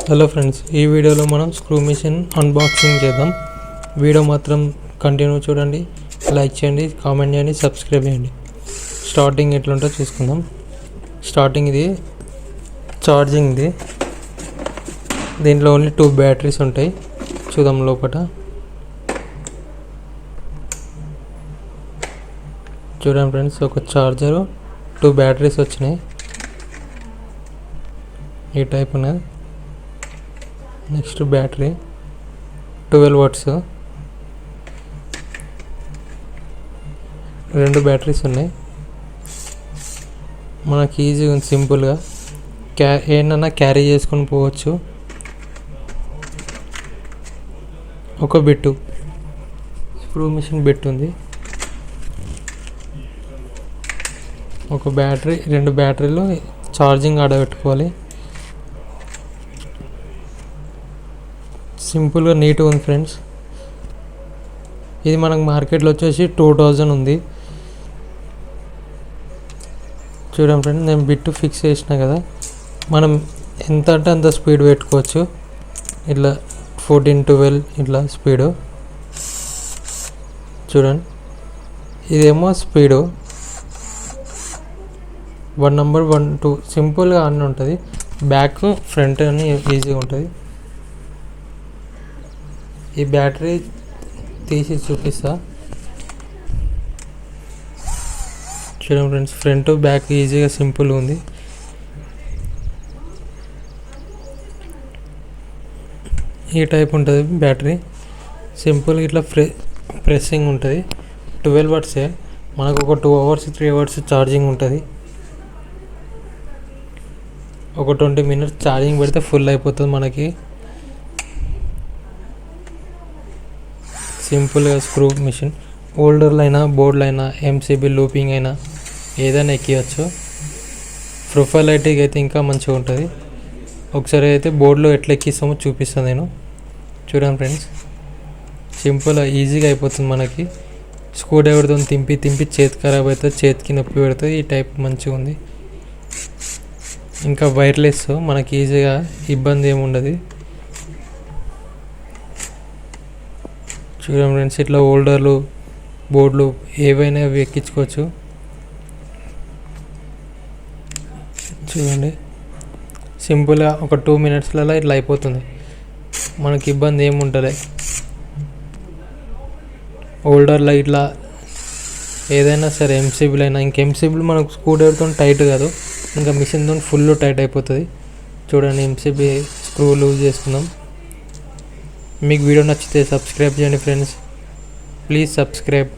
Hello friends, ఈ వీడియోలో మనం స్క్రూ మిషన్ అన్బాక్సింగ్ చేద్దాం. వీడియో మాత్రం కంటిన్యూ చూడండి, లైక్ చేయండి, కామెంట్ చేయండి, సబ్స్క్రైబ్ చేయండి. స్టార్టింగ్ ఎట్లుంటో చూసుకుందాం. స్టార్టింగ్ ఇది ఛార్జింగ్ది. దీంట్లో ఓన్లీ 2 బ్యాటరీస్ ఉంటాయి. చూద్దాం లోపల. చూడండి ఫ్రెండ్స్, ఒక ఛార్జరు, 2 బ్యాటరీస్ వచ్చినాయి. ఈ టైప్ ఉన్నది. నెక్స్ట్ బ్యాటరీ 12 వాట్స్, 2 బ్యాటరీస్ ఉన్నాయి. మనకి ఈజీగా ఉంది, సింపుల్గా ఏంటన్నా క్యారీ చేసుకొని పోవచ్చు. ఒక బిట్టు స్క్రూ మిషన్ బిట్ ఉంది. ఒక బ్యాటరీ, 2 బ్యాటరీలు ఛార్జింగ్ ఆడబెట్టుకోవాలి. సింపుల్గా నీట్గా ఉంది ఫ్రెండ్స్. ఇది మనకు మార్కెట్లో వచ్చేసి 2000 ఉంది. చూడండి ఫ్రెండ్స్, నేను బిట్టు ఫిక్స్ చేసిన కదా. మనం ఎంత అంటే అంత స్పీడ్ పెట్టుకోవచ్చు. ఇట్లా 14-12 ఇట్లా స్పీడు. చూడండి, ఇదేమో స్పీడు 1 నెంబర్ 1 2 సింపుల్గా అన్నీ ఉంటుంది. బ్యాక్ ఫ్రంట్ అని ఈజీగా ఉంటుంది. ఈ బ్యాటరీ తీసి చూపిస్తా. చూడండి ఫ్రెండ్స్, ఫ్రంట్ బ్యాక్ ఈజీగా సింపుల్గా ఉంది. ఈ టైప్ ఉంటుంది బ్యాటరీ. సింపుల్గా ఇట్లా ప్రెస్సింగ్ ఉంటుంది. 12 వాట్సే. మనకు ఒక 2 అవర్స్ 3 అవర్స్ ఛార్జింగ్ ఉంటుంది. ఒక 20 మినిట్స్ ఛార్జింగ్ పెడితే ఫుల్ అయిపోతుంది మనకి. సింపుల్గా స్క్రూ మిషన్ హోల్డర్లు అయినా, బోర్డులు అయినా, ఎంసీబీ లూపింగ్ అయినా ఏదైనా ఎక్కియచ్చు. ప్రొఫైల్ లైటింగ్ అయితే ఇంకా మంచిగా ఉంటుంది. ఒకసారి అయితే బోర్డులో ఎట్లా ఎక్కిస్తామో చూపిస్తాను నేను. చూడండి ఫ్రెండ్స్, సింపుల్గా ఈజీగా అయిపోతుంది మనకి. స్క్రూ డ్రైవర్తో తింపి చేతి ఖరాబ్ అవుతుంది, చేతికి నొప్పి పెడుతుంది. ఈ టైప్ మంచిగా ఉంది. ఇంకా వైర్లెస్, మనకి ఈజీగా ఇబ్బంది ఏముండదు. చూడండి ఫ్రెండ్స్, ఇట్లా హోల్డర్లు, బోర్డులు ఏవైనా అవి ఎక్కించుకోవచ్చు. చూడండి, సింపుల్గా ఒక 2 మినిట్స్లలో ఇట్లా అయిపోతుంది. మనకి ఇబ్బంది ఏముంటుంది. హోల్డర్లో ఇట్లా ఏదైనా సరే, ఎంసీబీలు అయినా, ఇంక ఎంసీబీలు మనకు స్క్రూ డ్రైవర్తో టైట్ కాదు, ఇంకా మిషన్తో ఫుల్ టైట్ అయిపోతుంది. చూడండి, ఎంసీబీ స్క్రూ లూజ్ చేసుకుందాం. మీకు వీడియో నచ్చితే సబ్స్క్రైబ్ చేయండి ఫ్రెండ్స్, ప్లీజ్ సబ్స్క్రైబ్.